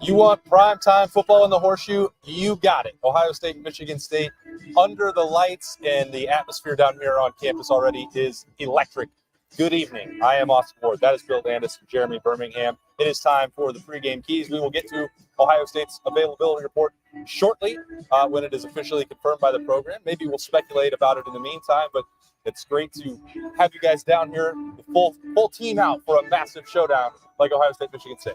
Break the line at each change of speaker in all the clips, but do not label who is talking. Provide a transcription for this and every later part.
You want primetime football in the horseshoe? You got it. Ohio State and Michigan State under the lights, and the atmosphere down here on campus already is electric. Good evening. I am Austin Ward. That is Bill Landis and Jeremy Birmingham. It is time for the pregame keys. We will get to Ohio State's availability report shortly when it is officially confirmed by the program. Maybe we'll speculate about it in the meantime, but it's great to have you guys down here, the full team out for a massive showdown like Ohio State, Michigan State.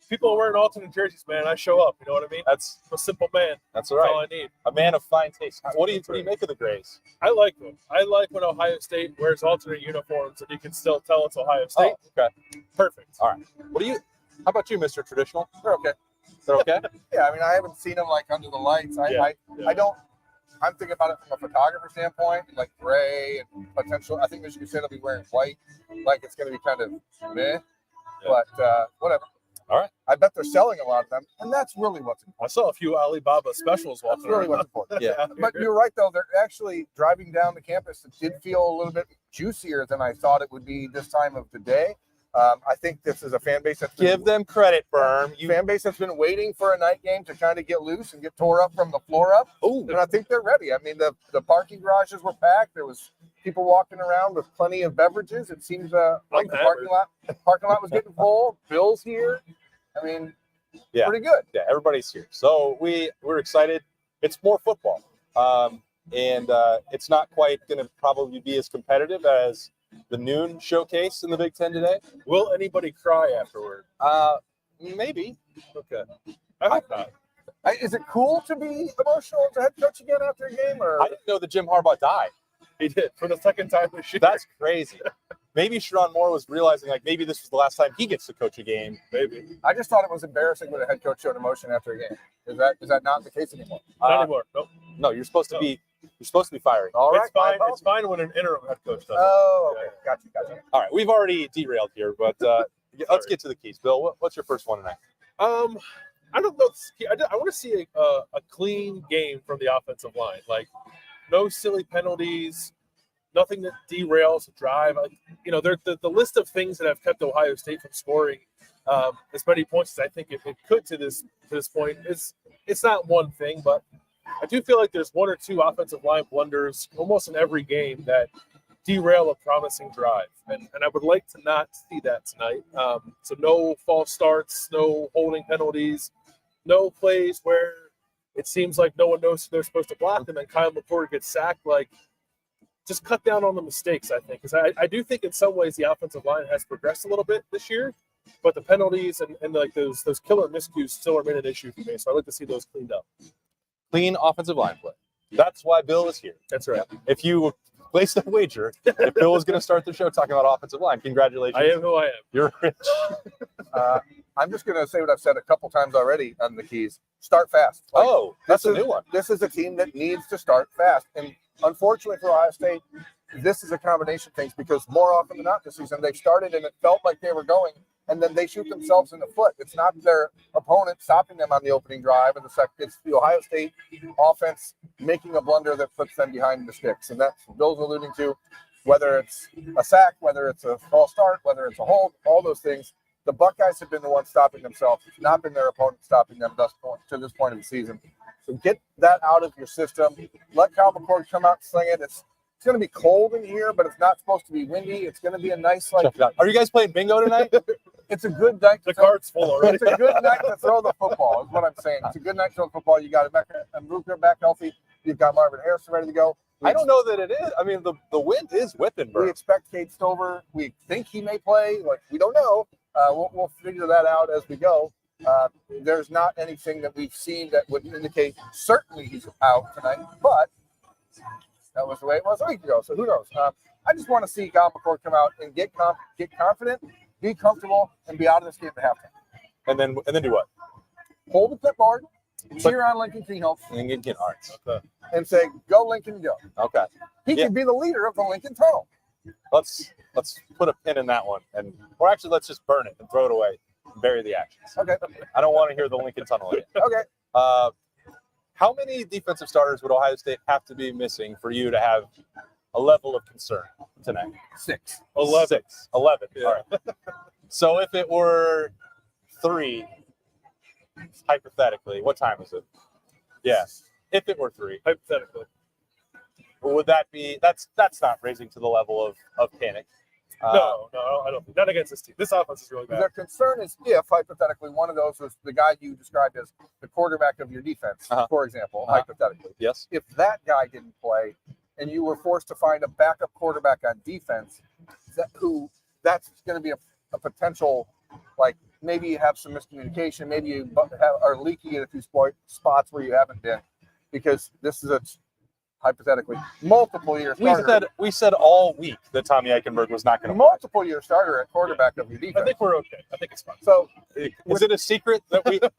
People are wearing alternate jerseys, man. I show up. You know what I mean?
That's
I'm a simple man.
That's all right.
All I need.
A man of fine taste. What do you make of the grays?
I like them. I like when Ohio State wears alternate uniforms and you can still tell it's Ohio State.
Oh, okay.
Perfect.
All right. How about you, Mr. Traditional?
They're okay.
They're okay?
Yeah, I mean, I haven't seen them like under the lights. I'm thinking about it from a photographer standpoint, like gray and potential. I think Michigan State will be wearing white, like it's going to be kind of meh, but whatever.
All right.
I bet they're selling a lot of them, and that's really what's important.
I saw a few Alibaba specials walking
That's really
around.
what's important.
Yeah.
But you're right, though. They're actually driving down the campus. It did feel a little bit juicier than I thought it would be this time of the day. I think this is a fan base that's
Give them credit, Berm.
fan base that's been waiting for a night game to kind of get loose and get tore up from the floor up.
Ooh.
And I think they're ready. I mean, the parking garages were packed. There was people walking around with plenty of beverages. It seems like the parking lot was getting full. Bill's here. I mean,
Yeah.
pretty good.
Yeah, everybody's here. So we're excited. It's more football. And it's not quite going to probably be as competitive as the noon showcase in the Big Ten today.
Will anybody cry afterward?
Maybe.
Okay. I hope not.
Is it cool to be emotional as a head coach again after a game? Or
I didn't know that Jim Harbaugh died.
He did for the second time this year.
That's crazy. Maybe Sharon Moore was realizing, like, maybe this was the last time he gets to coach a game.
Maybe.
I just thought it was embarrassing when a head coach showed emotion after a game. Is that not the case anymore?
Not anymore. Nope.
No, you're supposed to be firing.
All right.
It's fine. It's fine when an interim head coach does it.
Oh, okay. Gotcha.
All right, we've already derailed here, but let's get to the keys. Bill, what's your first one tonight?
I don't know. I want to see a clean game from the offensive line. Like, no silly penalties, nothing that derails a drive. The list of things that have kept Ohio State from scoring as many points as I think it could to this point. It's not one thing, but I do feel like there's one or two offensive line blunders almost in every game that derail a promising drive. And I would like to not see that tonight. So no false starts, no holding penalties, no plays where it seems like no one knows who they're supposed to block, and then Kyle McCord gets sacked. Like, just cut down on the mistakes, I think. Because I do think in some ways the offensive line has progressed a little bit this year, but the penalties and like those killer miscues still remain an issue for me. So I'd like to see those cleaned up.
Clean offensive line play. That's why Bill is here.
That's right.
If you placed a wager, if Bill was going to start the show talking about offensive line, congratulations.
I am who I am.
You're rich.
I'm just going to say what I've said a couple times already on the keys. Start fast.
That's a new one.
This is a team that needs to start fast. And unfortunately for Ohio State, this is a combination of things because more often than not this season, they've started and it felt like they were going, and then they shoot themselves in the foot. It's not their opponent stopping them on the opening drive of the second. It's the Ohio State offense making a blunder that puts them behind the sticks. And that's what Bill's alluding to, whether it's a sack, whether it's a false start, whether it's a hold, all those things. The Buckeyes have been the ones stopping themselves. It's not been their opponent stopping them to this point of the season. So get that out of your system. Let Kyle McCord come out and sling it. It's going to be cold in here, but it's not supposed to be windy. It's going to be a nice, like.
Are you guys playing bingo tonight?
It's a good night.
The card's full already.
It's a good night to throw the football, is what I'm saying. It's a good night to throw the football. You got Ruker back healthy. You've got Marvin Harrison ready to go.
I don't know that it is. I mean, the wind is whipping, bro.
We expect Cade Stover. We think he may play. Like, we don't know. We'll figure that out as we go. There's not anything that we've seen that would indicate certainly he's out tonight, but that was the way it was a week ago. So who knows? I just want to see Kyle McCord come out and get confident, be comfortable, and be out of this game at halftime.
And then do what?
Hold the clipboard, cheer on Lincoln Keenholz,
And get arts.
Okay.
and say, "Go Lincoln, go."
Okay.
He can be the leader of the Lincoln Tunnel.
Let's put a pin in that one, or actually let's just burn it and throw it away, and bury the actions.
Okay.
I don't want to hear the Lincoln Tunnel again.
Okay.
How many defensive starters would Ohio State have to be missing for you to have a level of concern tonight?
6.
11. 11.
Yeah.
All right. So if it were 3, hypothetically, what time is it? Yeah, if it were 3,
hypothetically.
would that be? That's not raising to the level of panic.
No, I don't think. Not against this team. This offense is really bad.
Their concern is if, hypothetically, one of those was the guy you described as the quarterback of your defense, for example, hypothetically.
Yes.
If that guy didn't play and you were forced to find a backup quarterback on defense, that's going to be a potential, like, maybe you have some miscommunication, maybe you are leaking in a few spots where you haven't been, because this is a hypothetically multiple-year starter.
We said all week that Tommy Eichenberg was not going to
multiple-year starter at quarterback of your defense.
I think we're okay. I think it's fine.
So
is it a secret that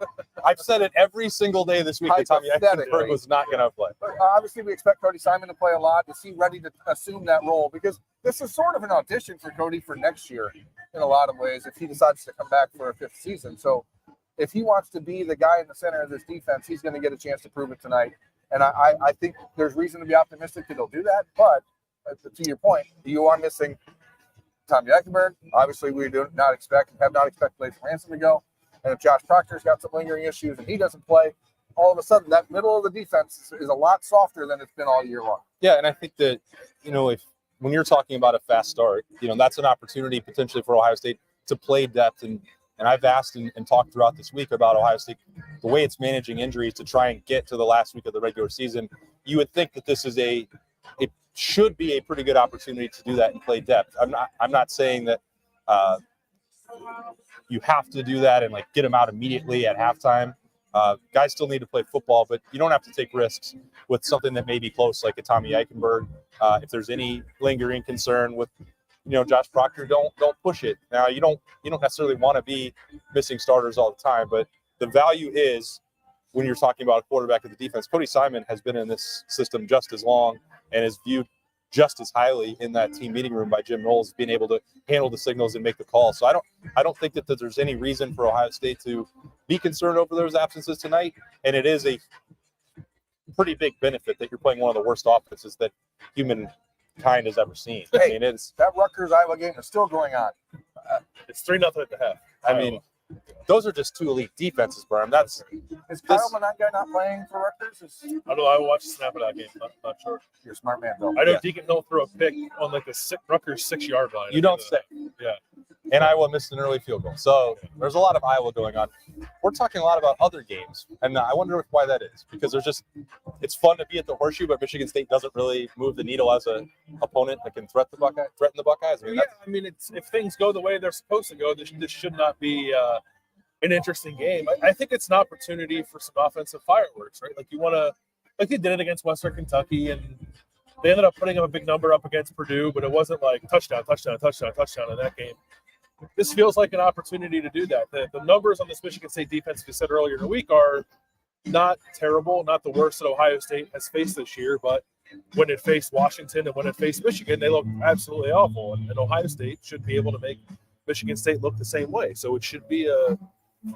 I've said it every single day this week that Tommy Eichenberg was not going to play?
Obviously, we expect Cody Simon to play a lot. Is he ready to assume that role? Because this is sort of an audition for Cody for next year in a lot of ways if he decides to come back for a 5th season. So if he wants to be the guy in the center of this defense, he's going to get a chance to prove it tonight. And I think there's reason to be optimistic that he'll do that. But to your point, you are missing Tommy Eichenberg. Obviously, we have not expected Lathan Ransom to go. And if Josh Proctor's got some lingering issues and he doesn't play, all of a sudden that middle of the defense is a lot softer than it's been all year long.
Yeah, and I think that, when you're talking about a fast start, that's an opportunity potentially for Ohio State to play depth. And I've asked and talked throughout this week about Ohio State, the way it's managing injuries to try and get to the last week of the regular season. You would think that this is it should be a pretty good opportunity to do that and play depth. I'm not saying that you have to do that and get them out immediately at halftime. Guys still need to play football, but you don't have to take risks with something that may be close, like a Tommy Eichenberg. If there's any lingering concern with Josh Proctor, don't push it. Now you don't necessarily want to be missing starters all the time, but the value is when you're talking about a quarterback of the defense. Cody Simon has been in this system just as long and is viewed just as highly in that team meeting room by Jim Knowles, being able to handle the signals and make the call. So I don't think that there's any reason for Ohio State to be concerned over those absences tonight. And it is a pretty big benefit that you're playing one of the worst offenses that humankind has ever seen.
Hey,
I mean,
that Rutgers-Iowa game is still going on.
It's 3-0 at the half.
I mean, those are just 2 elite defenses, Brian.
Is Kyle Monangai not playing for Rutgers?
I don't know. I watched the snap of that game. Not sure.
You're a smart man, Bill.
I know Deacon Hill threw a pick on the Rutgers 6-yard line.
You don't say.
Yeah.
And Iowa missed an early field goal. So there's a lot of Iowa going on. We're talking a lot about other games, and I wonder why that is. Because it's fun to be at the Horseshoe, but Michigan State doesn't really move the needle as an opponent that can threaten the Buckeyes.
If things go the way they're supposed to go, this should not be an interesting game. I think it's an opportunity for some offensive fireworks, right? Like they did it against Western Kentucky, and they ended up putting up a big number up against Purdue, but it wasn't like touchdown in that game. This feels like an opportunity to do that. The numbers on this Michigan State defense, as we said earlier in the week, are not terrible, not the worst that Ohio State has faced this year, but when it faced Washington and when it faced Michigan, they look absolutely awful. And Ohio State should be able to make Michigan State look the same way. So it should be a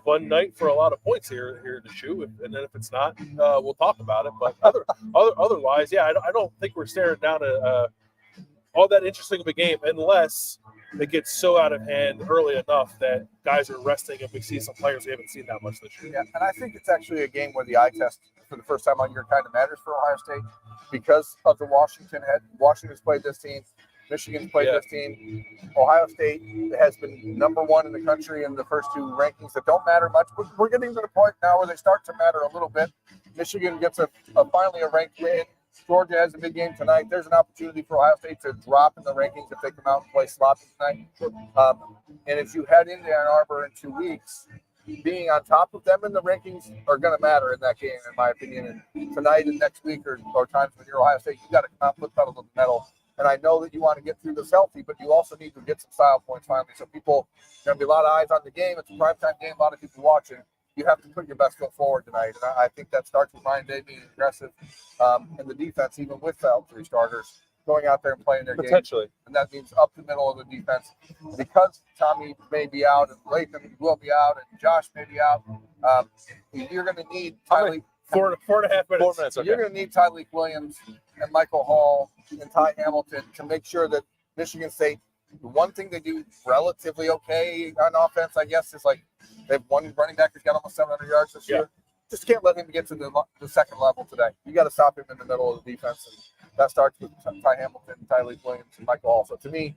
fun night for a lot of points here in the shoe. And then if it's not, we'll talk about it. But otherwise, I don't think we're staring down all that interesting of a game unless it gets so out of hand early enough that guys are resting and we see some players we haven't seen that much this year.
Yeah, and I think it's actually a game where the eye test for the first time all year kind of matters for Ohio State because of the Washington's played this team. Michigan's played this team. Ohio State has been number 1 in the country in the first 2 rankings that don't matter much. We're getting to the point now where they start to matter a little bit. Michigan gets finally a ranked win. Georgia has a big game tonight. There's an opportunity for Ohio State to drop in the rankings if they come out and play sloppy tonight. And if you head into Ann Arbor in 2 weeks, being on top of them in the rankings are going to matter in that game, in my opinion. And tonight and next week or times when you're Ohio State, you got to come out, put pedal to the metal. And I know that you want to get through this healthy, but you also need to get some style points finally. So there's going to be a lot of eyes on the game. It's a primetime game, a lot of people watching. You have to put your best foot forward tonight. And I think that starts with Ryan Day being aggressive in the defense, even without 3 starters, going out there and playing their game.
Potentially.
And that means up the middle of the defense. Because Tommy may be out and Lathan will be out and Josh may be out, you're going to need Tyleek.
4.5 minutes.
4 minutes, okay.
You're going to need Tyleek Williams and Michael Hall and Ty Hamilton to make sure that Michigan State The one thing they do relatively okay on offense, I guess, is like they have one running back who's got almost 700 yards this year. Just can't let him get to the second level today. You got to stop him in the middle of the defense, and that starts with Ty Hamilton, Tylee Williams, and Michael Hall. So to me,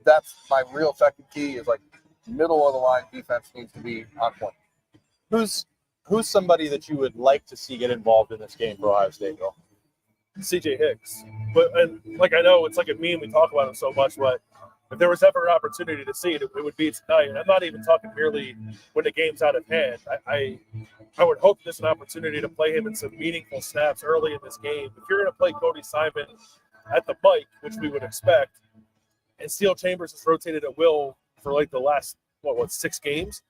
that's my real second key is like middle of the line defense needs to be on point.
Who's somebody that you would like to see get involved in this game for Ohio State, Bill?
CJ Hicks. And I know it's like a meme, we talk about him so much, but if there was ever an opportunity to see it, it would be tonight. And I'm not even talking merely when the game's out of hand. I would hope there's an opportunity to play him in some meaningful snaps early in this game. If you're going to play Cody Simon at the mic, which we would expect, and Steel Chambers has rotated at will for like the last, 6 games,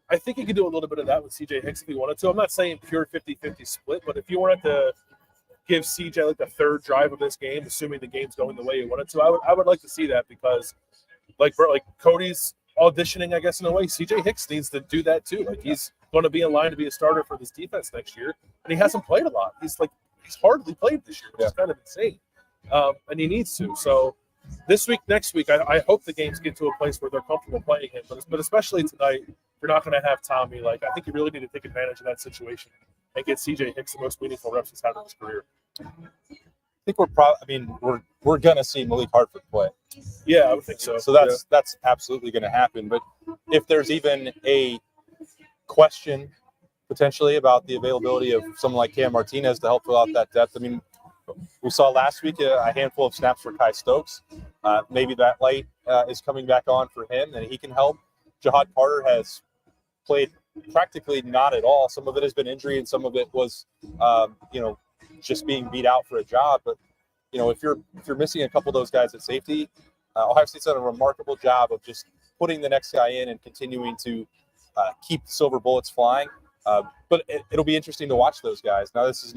I think you could do a little bit of that with CJ Hicks if you wanted to. I'm not saying pure 50-50 split, but if you wanted to give CJ like the third drive of this game, assuming the game's going the way you want it to, I would like to see that because like Cody's auditioning, I guess, in a way. CJ Hicks needs to do that too. Like he's going to be in line to be a starter for this defense next year, and he hasn't played a lot. He's hardly played this year, which is kind of insane, and he needs to. So this week, next week, I hope the games get to a place where they're comfortable playing him. But especially tonight, you're not going to have Tommy. Like I think you really need to take advantage of that situation and get CJ Hicks the most meaningful reps he's had in his career.
I think we're gonna see Malik Hartford play.
Yeah, I would think so.
So that's absolutely going to happen. But if there's even a question potentially about the availability of someone like Cam Martinez to help fill out that depth, I mean, we saw last week a handful of snaps for Kai Stokes. Maybe that light is coming back on for him, and he can help. Jahad Carter has played practically not at all. Some of it has been injury, and some of it was, just being beat out for a job. But if you're missing a couple of those guys at safety, Ohio State's done a remarkable job of just putting the next guy in and continuing to keep the silver bullets flying. But it'll be interesting to watch those guys. Now, this is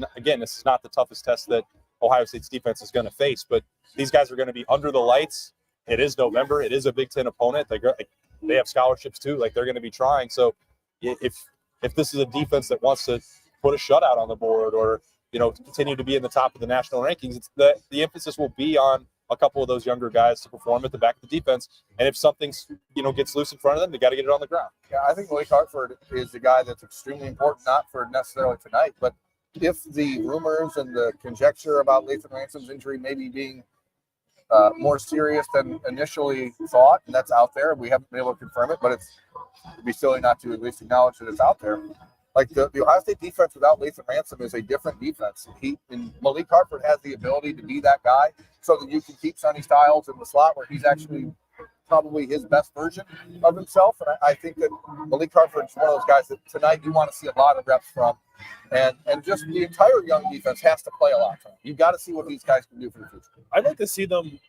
not the toughest test that Ohio State's defense is going to face, but these guys are going to be under the lights. It is November. It is a Big Ten opponent. They have scholarships too. Like they're going to be trying. So if this is a defense that wants to put a shutout on the board or continue to be in the top of the national rankings, it's the emphasis will be on a couple of those younger guys to perform at the back of the defense. And if something, gets loose in front of them, they got to get it on the ground.
Yeah, I think Malik Hartford is the guy that's extremely important, not for necessarily tonight, but if the rumors and the conjecture about Lathan Ransom's injury maybe being more serious than initially thought, and that's out there, we haven't been able to confirm it, but it'd be silly not to at least acknowledge that it's out there. Like the Ohio State defense without Lathan Ransom is a different defense. And Malik Hartford has the ability to be that guy so that you can keep Sonny Styles in the slot where he's actually probably his best version of himself. And I think that Malik Hartford is one of those guys that tonight you want to see a lot of reps from. And just the entire young defense has to play a lot. You got to see what these guys can do for the future.
I'd like to see them.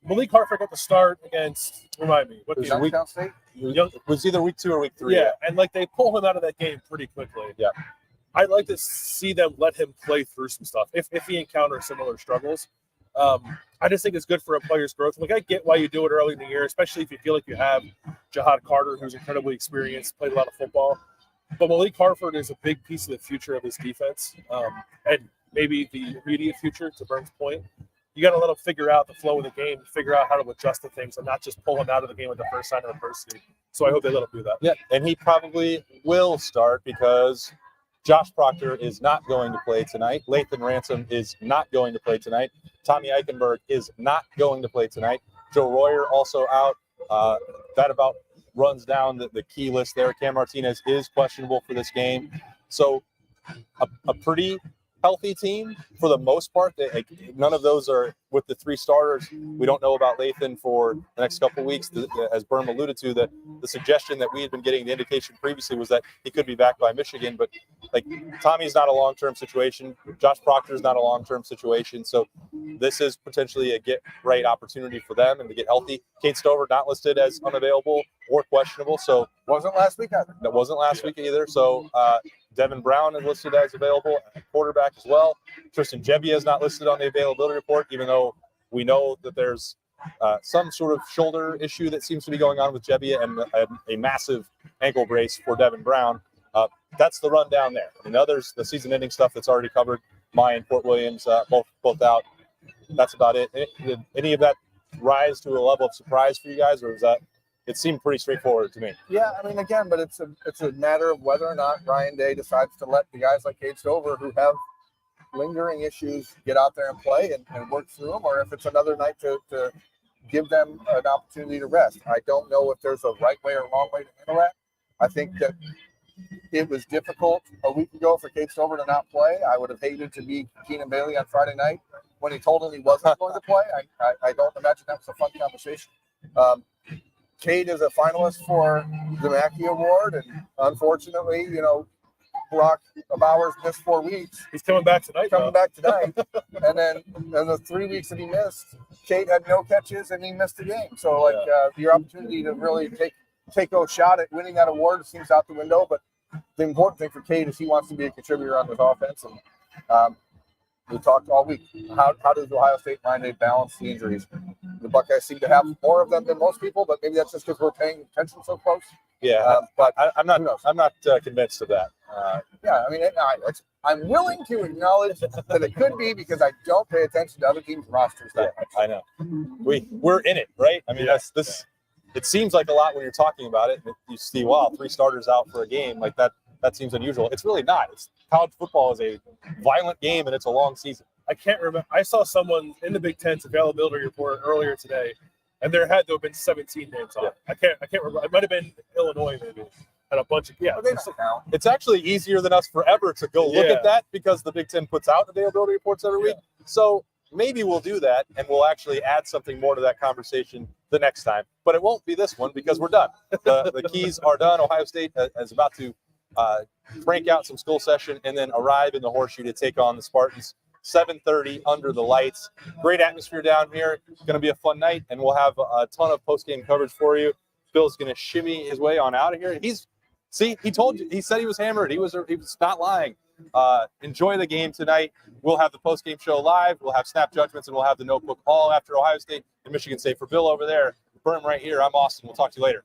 Malik Hartford got the start against, remind me, what
Youngstown State?
It was either week 2 or week 3.
Yeah, and they pull him out of that game pretty quickly.
Yeah.
I'd like to see them let him play through some stuff if he encounters similar struggles. I just think it's good for a player's growth. I get why you do it early in the year, especially if you feel like you have Jahad Carter, who's incredibly experienced, played a lot of football. But Malik Hartford is a big piece of the future of his defense, and maybe the immediate future, to Bernie's point. You got to let him figure out the flow of the game, figure out how to adjust to things, and not just pull him out of the game with the first sign of adversity. So I hope they let him do that.
Yeah, and he probably will start because Josh Proctor is not going to play tonight. Lathan Ransom is not going to play tonight. Tommy Eichenberg is not going to play tonight. Joe Royer also out. That about runs down the key list there. Cam Martinez is questionable for this game. So a pretty healthy team for the most part. None of those are with the 3 starters. We don't know about Lathan for the next couple of weeks. As Berm alluded to, the suggestion that we had been getting, the indication previously was that he could be back by Michigan. But Tommy's not a long-term situation. Josh Proctor is not a long-term situation. So this is potentially a get-right opportunity for them and to get healthy. Kate Stover not listed as unavailable or questionable. So
Wasn't last week either.
That wasn't last week either. So Devin Brown is listed as available at quarterback as well. Tristan Gebbia is not listed on the availability report, even though we know that there's some sort of shoulder issue that seems to be going on with Gebbia and a massive ankle brace for Devin Brown. That's the rundown there. I mean, others, the season-ending stuff that's already covered. Maya and Fort Williams, both out. That's about it. Any of that rise to a level of surprise for you guys, or was that? It seemed pretty straightforward to me.
Yeah, I mean, again, but it's a matter of whether or not Ryan Day decides to let the guys like Cade Stover, who have lingering issues, get out there and play and work through them, or if it's another night to give them an opportunity to rest. I don't know if there's a right way or wrong way to handle that. I think that it was difficult a week ago for Cade Stover to not play. I would have hated to be Keenan Bailey on Friday night when he told him he wasn't going to play. I don't imagine that was a fun conversation. Cade is a finalist for the Mackey Award, and unfortunately, Brock Bowers missed 4 weeks.
He's coming back tonight.
And then in the 3 weeks that he missed, Cade had no catches and he missed the game. So your opportunity to really take a shot at winning that award seems out the window. But the important thing for Cade is he wants to be a contributor on this offense. And we talked all week. How does Ohio State Ryan Day balance the injuries? The Buckeyes seem to have more of them than most people, but maybe that's just because we're paying attention so close.
Yeah, but I'm not convinced of that.
Yeah, I mean, I'm willing to acknowledge that it could be because I don't pay attention to other teams' rosters.
Yeah, I know. We're in it, right? I mean, that's this. It seems like a lot when you're talking about it. You see, wow, 3 starters out for a game like that. That seems unusual. It's really not. College football is a violent game, and it's a long season.
I can't remember. I saw someone in the Big Ten's availability report earlier today, and there had to have been 17 names on it. I can't remember. It might have been Illinois, maybe, and a bunch of
They don't count.
It's actually easier than us forever to go look at that because the Big Ten puts out availability reports every week. So maybe we'll do that, and we'll actually add something more to that conversation the next time. But it won't be this one because we're done. The keys are done. Ohio State is about to crank out some school session and then arrive in the Horseshoe to take on the Spartans. 7:30 under the lights. Great atmosphere down here. It's going to be a fun night, and we'll have a ton of post-game coverage for you. Bill's going to shimmy his way on out of here. He told you. He said he was hammered. He was not lying. Enjoy the game tonight. We'll have the post-game show live. We'll have snap judgments, and we'll have the notebook all after Ohio State and Michigan State. For Bill over there, Berm right here, I'm Austin. We'll talk to you later.